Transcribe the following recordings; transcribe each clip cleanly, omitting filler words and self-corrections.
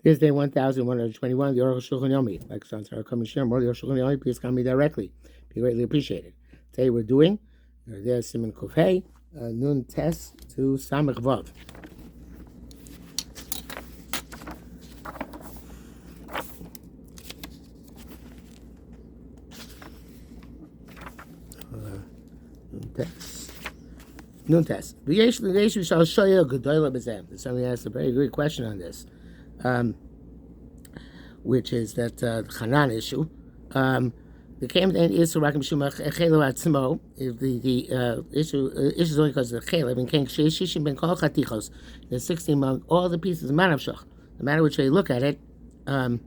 Here's day 1121, the Arukh HaShulchan Yomi. Like Sons are coming share more. The Arukh HaShulchan Yomi, please come me directly. Be greatly appreciated. Today we're doing there's Siman Kufay, Nun Tes to Samach Vav. Nun Tes. Somebody asked a very good question on this. Which is that Hanan issue. The came in is Rakim Shumach Chelo Atzmo. The issue is only because of the Chelev and King Shishim Ben Kol Chatichos. There's 16 among all the pieces of Manavshach. No matter which way you look at it, I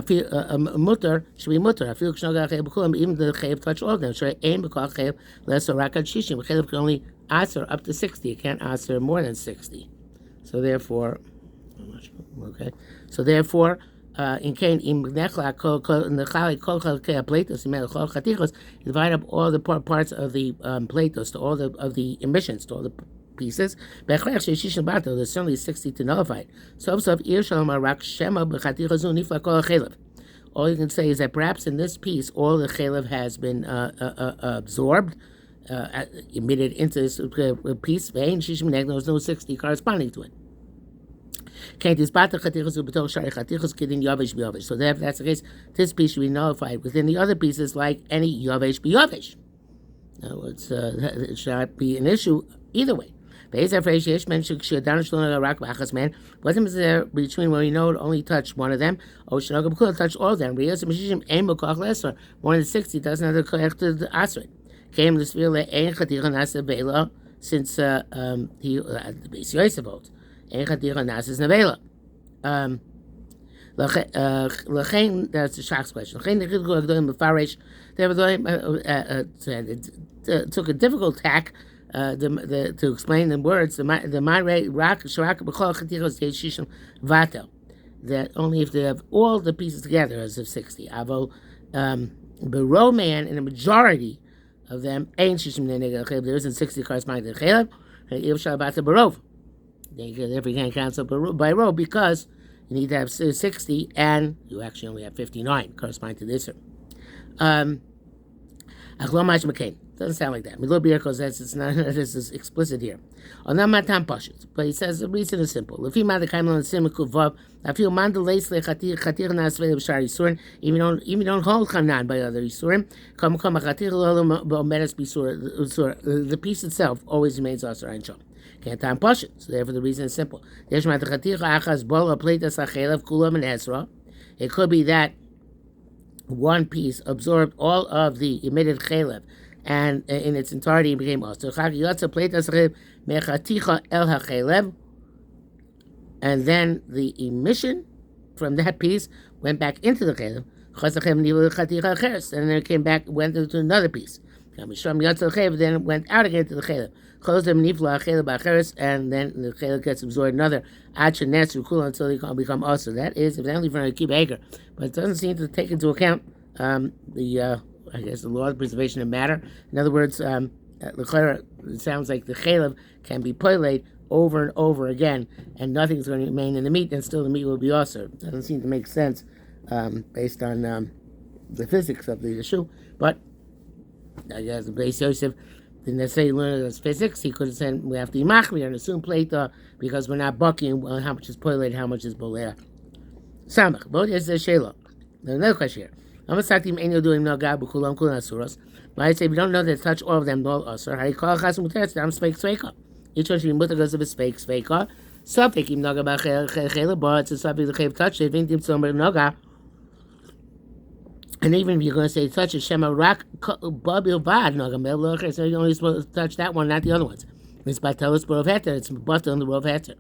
feel a mutter should be mutter. I feel even the Chelev touch all of them. So aim because Chelev less or Rakat Shishim. Chelev can only answer up to 60. It can't answer more than 60. So therefore, okay. So therefore, in Cain, in Nechla, in the Chali, Kol Platos, in Melchol Chatichos, divide up all the parts of the Platos to all of the emissions to all the pieces. There's certainly 60 to nullify it. All you can say is that perhaps in this piece, all the Chelev has been absorbed. Emitted into this piece, there's no 60 corresponding to it. So if that's the case, this piece should be nullified within the other pieces like any Yavesh B'Yavesh. Now, it should not be an issue either way. Wasn't there between where we know it only touched one of them, or touch all of them? More than 60 doesn't have to connect to the Asrit. Came this real ein chaticha nasa vela since he the base Yosef holds ein chaticha nasa nevela. Lachain that's the Shach's question. Lachain the chidku agdolim b'farish they took a difficult tack to explain the words the ma'rei rak sharak b'chol chatichos yeshishim vatel that only if they have all the pieces together as of 60. Avo berow man in a majority of them, there isn't 60 corresponding to the Chelev, therefore you can't cancel by row because you need to have 60 and you actually only have 59 corresponding to this. Doesn't sound like that. It's not this is explicit here. But he says the reason is simple. If you even don't hold Hanan by other Isurim, the piece itself always remains Asar Ein Shom. Can't time Pashit. So therefore the reason is simple. It could be that one piece absorbed all of the emitted Chelev and in its entirety became also. And then the emission from that piece went back into the Chelev. And then it came back, went into another piece. Then it went out again to the Chelev. And then the Chelev gets absorbed another until they become also. That is, if they only for a keep acre. But it doesn't seem to take into account I guess the law of preservation of matter. In other words, it sounds like the Chelev can be poiled over and over again, and nothing's going to remain in the meat, and still the meat will be also. It doesn't seem to make sense based on the physics of the issue. But I guess the base Yosef didn't necessarily learn it as physics. He could have said we have to imachmir and assume Plata because we're not bucking how much is poiled, how much is bolea. Samach. But is the shelo. Another question here. I say if you don't know that touch all of them, no asur. How you call chas muteres? I'm speak sveika. Each one should be mutter because of a speak sveika. Safek im naga b'chele bar. It's a safek the chayv touch. If intim somebody naga, and even if you're going to say touch a shema rak babil bad naga mel, so you're only supposed to touch that one, not the other ones. It's batelus rov heter. It's batel on the rov heter.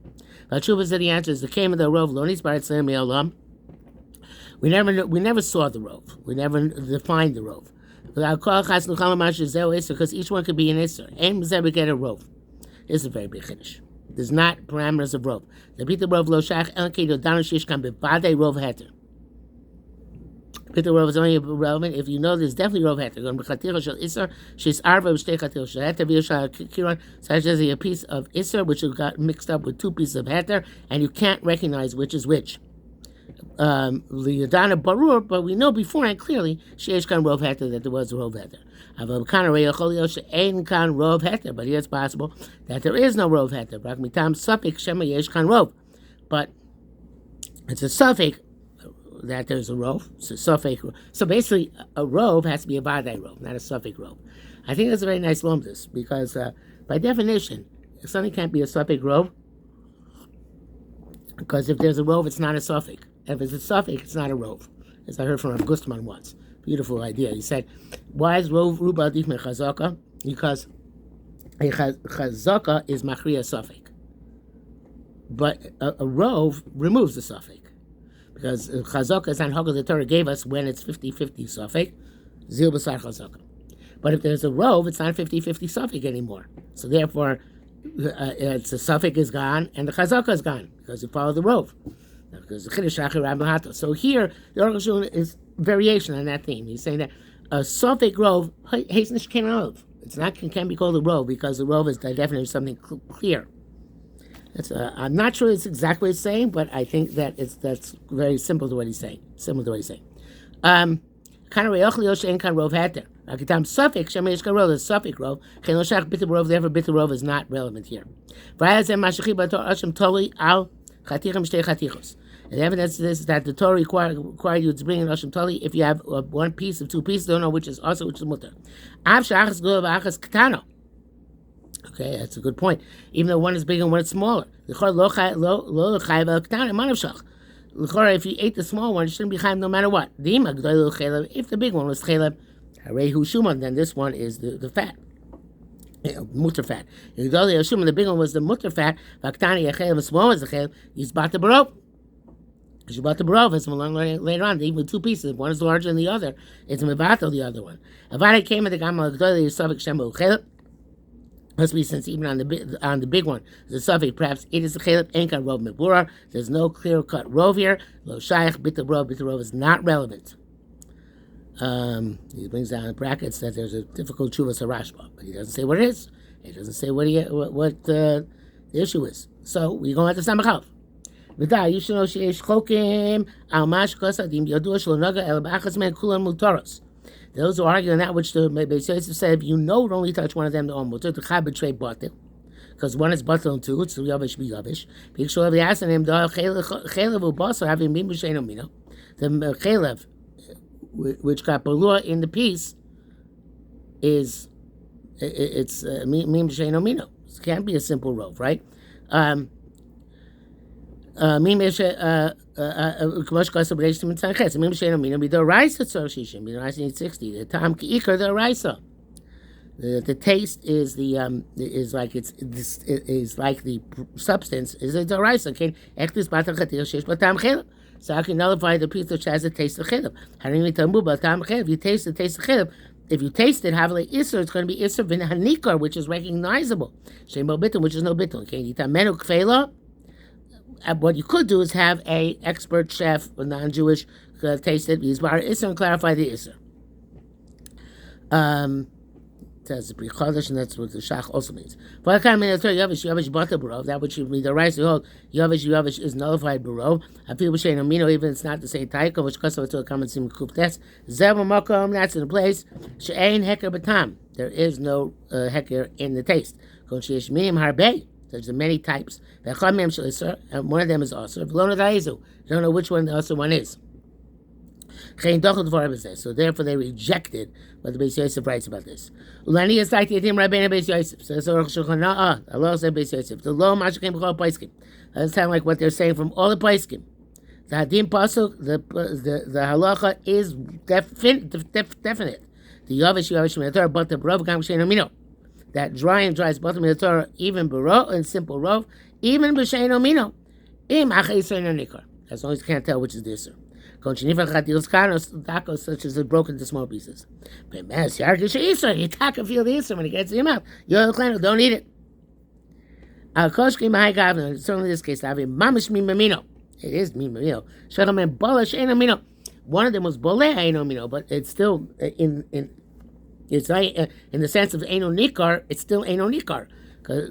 But Shuva said the answer is the came of the rov lonis bar tzleim me'olam. We never saw the rove. We never defined the rove. Because each one could be an Isser. Aim does ever get a rove. This is a very big Kiddush. There's not parameters of rove. The Bita rove lo shach elkedo danu shish kan bevadei rove heter. Bitter rov is only relevant if you know there's definitely rov heter. Going b'chatira shel iser, she's arva b'shtei chatir shel heter v'yishal kiron, such as a piece of iser which got mixed up with two pieces of heter, and you can't recognize which is which. L'yadana barur, but we know beforehand clearly sheish kan rov heter that there was a rov heter. Aval kan rei yachol yos she'ein kan rov heter, but here it's possible that there is no rov heter. B'rak mitam suffix shema yesh kan rov, but it's a suffix that there's a rov, so suffix. So basically, a rov has to be a vadai rov, not a suffix rov. I think that's a very nice lomdus because, by definition, something can't be a suffix rov because if there's a rov, it's not a suffix. If it's a suffix, it's not a rov. As I heard from Rav Gustman once, beautiful idea. He said, "Why is rov ruba adif mechazaka? Because a chazaka is machriya suffix, but a rov removes the suffix." Because chazaka is not hogel the Torah gave us when it's 50-50 suffix, zil b'sar chazaka. But if there's a rov, it's not 50-50 suffix anymore. So therefore, it's the suffix is gone and the chazaka is gone because you follow the rov. Because the chiddush acher Rab Lahato. So here, the Arukh HaShulchan is variation on that theme. He's saying that a suffix rov hasnish ken rov. It's not can be called a rov because the rov is the definition of something clear. I'm not sure it's exactly what he's saying, but I think that that's very simple to what he's saying. Similar to what he's saying. Kan reyochli yoshein kan rov heter. Akitam suffix shemesh kan rov. The suffix rov. Chen loshach bitter rov. Therefore, bitter rov is not relevant here. V'ayazem mashichi b'tor ashim toli al chatichim shtei chatichos. And the evidence is that the Torah required you to bring in ashim toli if you have one piece of two pieces. Don't know which is also which is mutter. Av shachas gulav achas katano. Okay, that's a good point. Even though one is bigger and one is smaller. If you ate the small one, it shouldn't be chayv no matter what. If the big one was chayv, then this one is the fat. Mutter fat. If the big one was the mutter fat, the small was the chayv, you bought the barov. You bought the barov, and some later on, even two pieces, one is larger than the other, it's mevato the other one. Avada came at the gamma chayv. Must be since even on the big one, the suffix perhaps it is a chelip enkan rov mebura. There's no clear cut rov here. Lo shaykh bitter rov is not relevant. He brings down in brackets that there's a difficult chuvas harashba, but he doesn't say what it is. He doesn't say what the issue is. So we go on to Samachav. V'da you should know sheish chokim al mash kosadim yadu shlo naga el b'achas men kulam mutaros. Those who argue on that which the Beis Yosef said, if you know it only touch one of them, the mutter to chab betray batil, because one is batil and two, it's yavish be yavish. Because of the asan him the chelev ubasa having been b'shein omino, the chelev which got balua in the piece is it's mim b'shein omino. It can't be a simple rov, right? K'mosh kasa b'reishim and tzanches. Mim shein omino b'do raisa tzor shishim. B'do raisa needs 60. The tam ki'ikar the raisa. The taste is like the substance is a deraisa. Okay, ektis batar chatir sheish batam chelav. So I can nullify the piece which has the taste of chelav. Harim mitambu batam chelav. If you taste the taste of chelav, if you taste it, have like iser, it's going to be iser v'in hanikar, which is recognizable. Shein bo bitul, which is no bitul. Okay, yitamenu kfela. What you could do is have a expert chef, a non-Jewish, taste it, use bar iser, and clarify the iser. Says the Pri Chodesh, and that's what the Shach also means. For a kind of Yavish Bata Barov, that which would be the rice, behold, Yavish is nullified Barov. I feel B'Shein Amino, even it's not the same Taiko, which comes to a common sim Kuptes. Zeva Makom, that's in the place. She'ain Heker Batam. There is no Heker in the taste. Kon Sheesh Minim Harbei. There's many types. And one of them is also. You don't know which one the other one is. So therefore they rejected what the Beis Yosef writes about this. Ulani is like the Yadim Rabbeinu Beis Yosef. So that's Arukh HaShulchan. Allah said Beis Yosef. The law mashachem b'chol paiskim. That sounds like what they're saying from all the paiskim. The Hadim pasuk, the halacha is definite. The Yavish min Torah, but the Barov gam shein omino. That dry and dries bottom of the Torah, even Barov and simple rov, even b'shein omino. Im achei nikar. As long as you can't tell which is the Isser. Such as it broken into small pieces. You feel the Isser when it gets in your mouth. Don't eat it. Certainly in this case, it is mimamino. one of them was boleh eino mino, but it's still it's like in the sense of eino nikar, it's still eino nikar. Because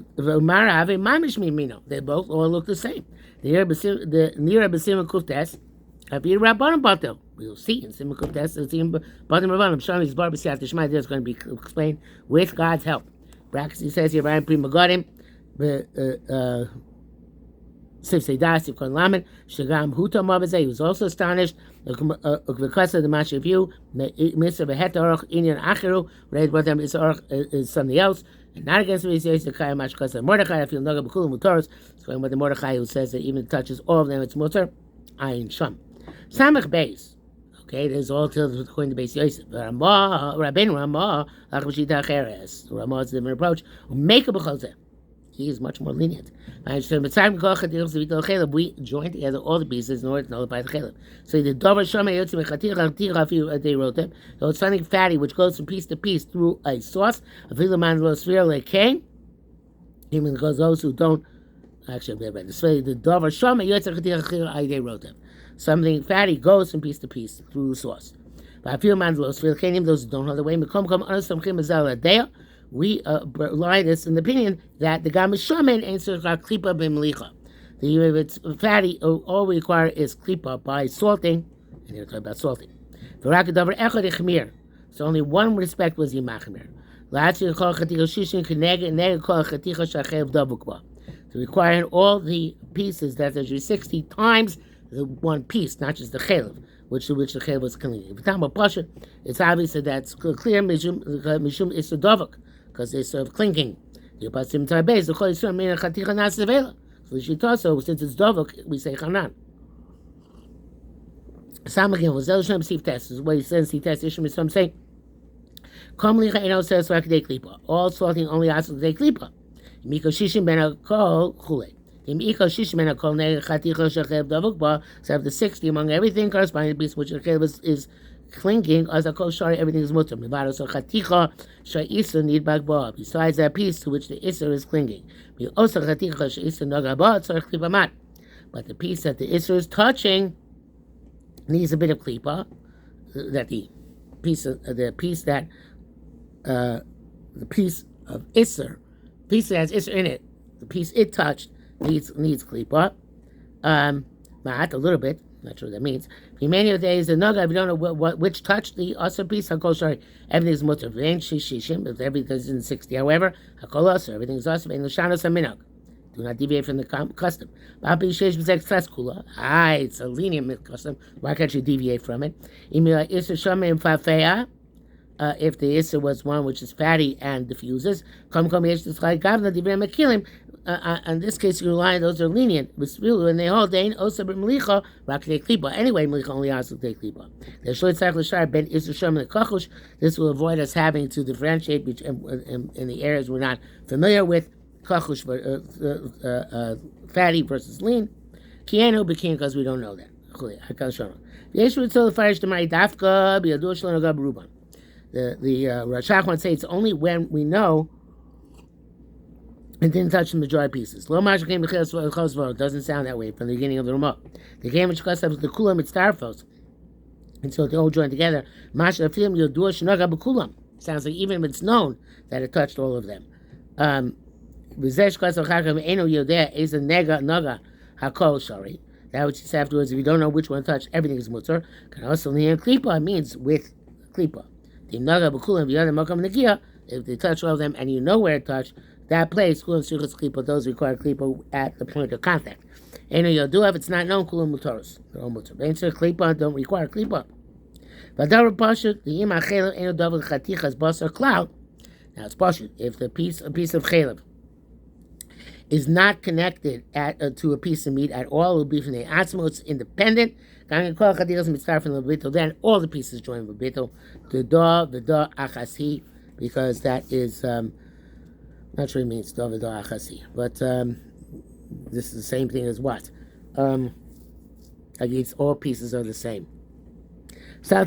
they both all look the same. The nira b'simon kuftes, avir rabbanim batel. We'll see in simon kuftes, the simon batel rabbanim. Shami's bar b'siyat tishmai. There's going to be explained with God's help. Brackets, he says here, Ryan Prima Godim, Sif Seidas, Sif Kon Lamed, Shagam Huta Mabazeh. He was also astonished because of the Mashiv view. Mr. Behet Arukh Inyan Achiru, read what them is something else. And not against the Rizayis, the Kaya Mashkas and Mordechai. I feel Naga Bekulim Mutaros. It's going with the Mordechai who says that even touches all of them, it's Mutar. Ayin Sham. Samach Beis. Okay, there's all till according to Beis Yosef. Rabbeinu Ramah, Lachmashita Cheres. Ramah is a different approach. Make a Bechazeh. He is much more lenient. We joined together all the pieces in order to nullify the Chelem. So the Dover Shama Yotzim Echatira, they wrote them. So it's something fatty which goes from piece to piece through a sauce. A Vilaman Losfir Lekain. Even because those who don't, actually, I've read this. The Dover Shama Yotzim Echatira, they wrote them. Something fatty goes from piece to piece through sauce. But I feel man those who don't know the way. We rely this in the opinion that the gam shaman answers klipa b'melicha. If it's fatty, all we require is klipa by salting, and they're talking about salting. So only one respect was yimachmer. So requiring all the pieces that there's 60 times the one piece, not just the chelev, which the chelev was clean. If it's about pasha, it's obvious that that's clear mishum is a dovuk, because they serve clinking. You pass him to our base. The chol yisrael mean chaticha nasavela. So the shita, so since it's dovuk, we say chanan. Samagim was elshem sif test. Is what he says. Sif test ishim is some say. Kom licha eno says rakdei klipa. All salting only asks rakdei klipa. Miko shishim ben akol chulei. So have the 60 among everything corresponding to the piece which the chelev is clinging, as a kol shari, everything is mutter. Besides that piece to which the isser is clinging. But the piece that the isser is touching needs a bit of klipa. That the piece of isser, piece that has isser in it, the piece it touched, needs klipa. Ma'at, a little bit. Not sure what that means. Many of the days the naga, if you don't know which touched the asr piece, hakol shari, everything is mutter. If everything is in 60, however, hakol asr, everything is asr. And l'shanos aminog. Do not deviate from the custom. It's a lenient custom. Why can't you deviate from it? If the isser was one which is fatty and diffuses, in this case, you rely on those are lenient. When they hold, they ain't also melicha rakdei klipa. Anyway, melicha only has rakdei klipa. The shloit tzarich l'shar ben isur sham and kachush. This will avoid us having to differentiate in the areas we're not familiar with kachush, fatty versus lean. Kienu bekin because we don't know that. The Rashach say it's only when we know and didn't touch the dry pieces. Lo mash came to doesn't sound that way from the beginning of the Ramah. The game which cost the kulam it's tarfos. And so they all join together. Mash film yodur shnaga b'kulam. Sounds like even if it's known that it touched all of them. V'zesh kosav chakam eno yodeh is a nega naga hakol shari. That which is afterwards, if you don't know which one touched, everything is mutzor. Can also mean klipa means with klipa. The naga b'kulam v'yadam makam negia. If they touch all of them and you know where it touched, that place, kulam shirchus klipa, those require klipa at the point of contact. Eno yodu, if it's not known, kulam mutoros. They're all mutor. Answer klipa don't require klipa. But davar pashut, the yim achelav eno davar chatichas basar cloud. Now it's pashut. If a piece of chelav is not connected to a piece of meat at all, it will be from the atzmo. It's independent. Then all the pieces join with bittul. The da achasi, because that is not sure it means da achasi, but this is the same thing as what? I guess all pieces are the same. So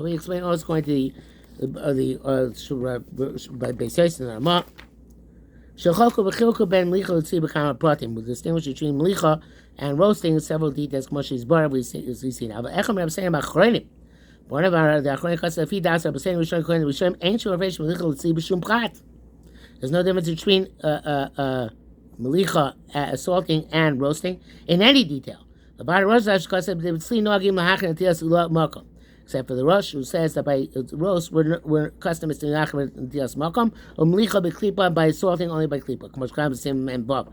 we explain all it's going to the by Beis Yosef and Ramah. Shechalku v'chilku ben melicha l'tzli b'kama pratim. We distinguish between melicha and roasting in several details. K'moshe Yisbar, we see now. But Echam Reb saying about chronim. One of our the achronim chassid afi das Reb saying Rishon Kohen Rishon ain't sure melicha l'tzli b'shum prat. There's no difference between melicha, salting and roasting in any detail. The body rosh chassid b'tzli noagim lahachin atilas u'lo makom. Except for the Rosh, who says that by roast we're accustomed to Nachman and Tias Malcolm, or Mlicha Beklipa by salting only by Klipa. Kmosh Kram Sim and Bob.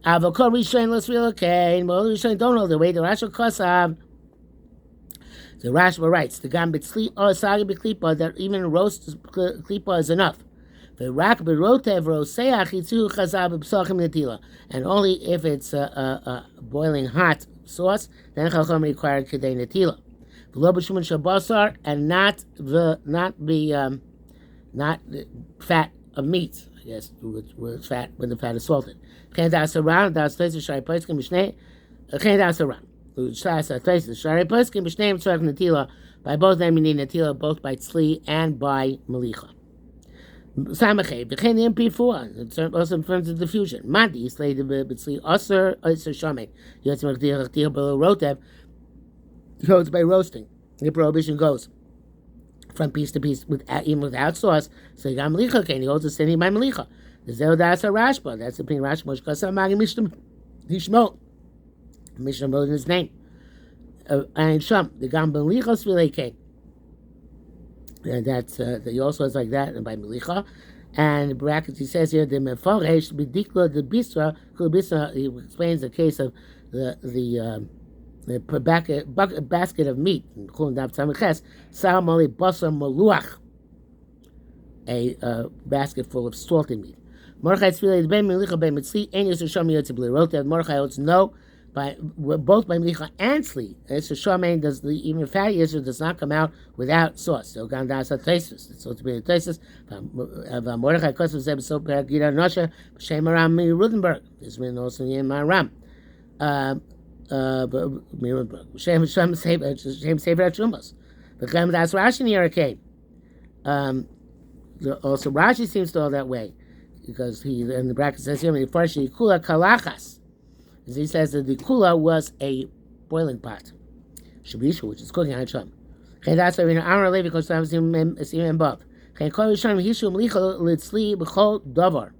Avokor Rishon, let's relocate. Mo Rishon don't know the way. The Rash Kosav. The Rashba writes, the Gam Bitsli or Sagi Beklipa, that even roast Klipa is enough. The Rak Berotev Roseach Hitzu Chazav Psachim Netila. And only if it's boiling hot sauce, then Chacham required Kedei Netila. And not fat of meat, I guess, with fat when the fat is salted. By both them you need natila, both by tzli and by melicha. Also in terms of diffusion. Mandi slay the tzli aser shamed. Rotev. Goes by roasting. The prohibition goes from piece to piece even without sauce. So you got melicha can he holds the sending by melicha. The zeo das a rashba. That's the opinion Rashba Moshkasa Magi Mishnah Hishmo. Mishnah wrote in his name. And Sham the gam melicha svile came. And that's he also is like that and by melicha. And brackets he says here the mefaresh b'dikla the bisra kulbisra. He explains the case of the basket of meat, a basket full of salted meat. Mordechai holds no, by both by melicha and tzli. Does the even fatty Yisra does not come out without sauce. So gandas ateisus. It's so to be ateisus. Mordechai Kosev Zeb so Gira Nosha B'Shem Aram Rudenberg. This is written also in Aram. Shem Sefer Shumas. The Gam Das Rashi here came. Also Rashi seems to go that way because he in the bracket says here first kula kalachas. As he says that the kula was a boiling pot, shabishu, which is cooking on Sham. Chen Das in Amar Levi because I was in above. Chen Kol Yisham Hishu Melicha Litzli B'Chol Davar.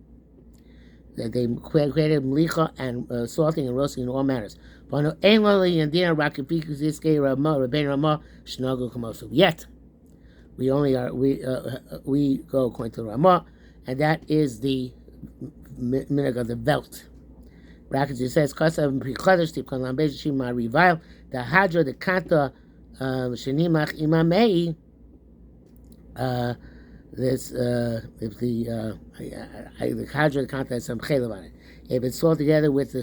That they created melicha and salting and roasting in all manners. Yet, we only are we go according to Ramah, and that is the minhag of the belt. Brackets it says Kasav Prikladosh Tip Kan Lambesh Shima Revile the Hadra the Kanta Shenimach Imamei. This if the hadra kanta has some chaylev on it. If it's all together with the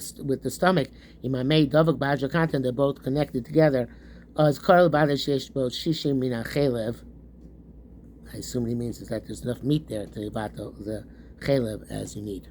stomach, imamei davak b'hadra kanta, they're both connected together. As karl b'hadra both shishim mina chaylev. I assume he means is that there's enough meat there to evato the chaylev as you need.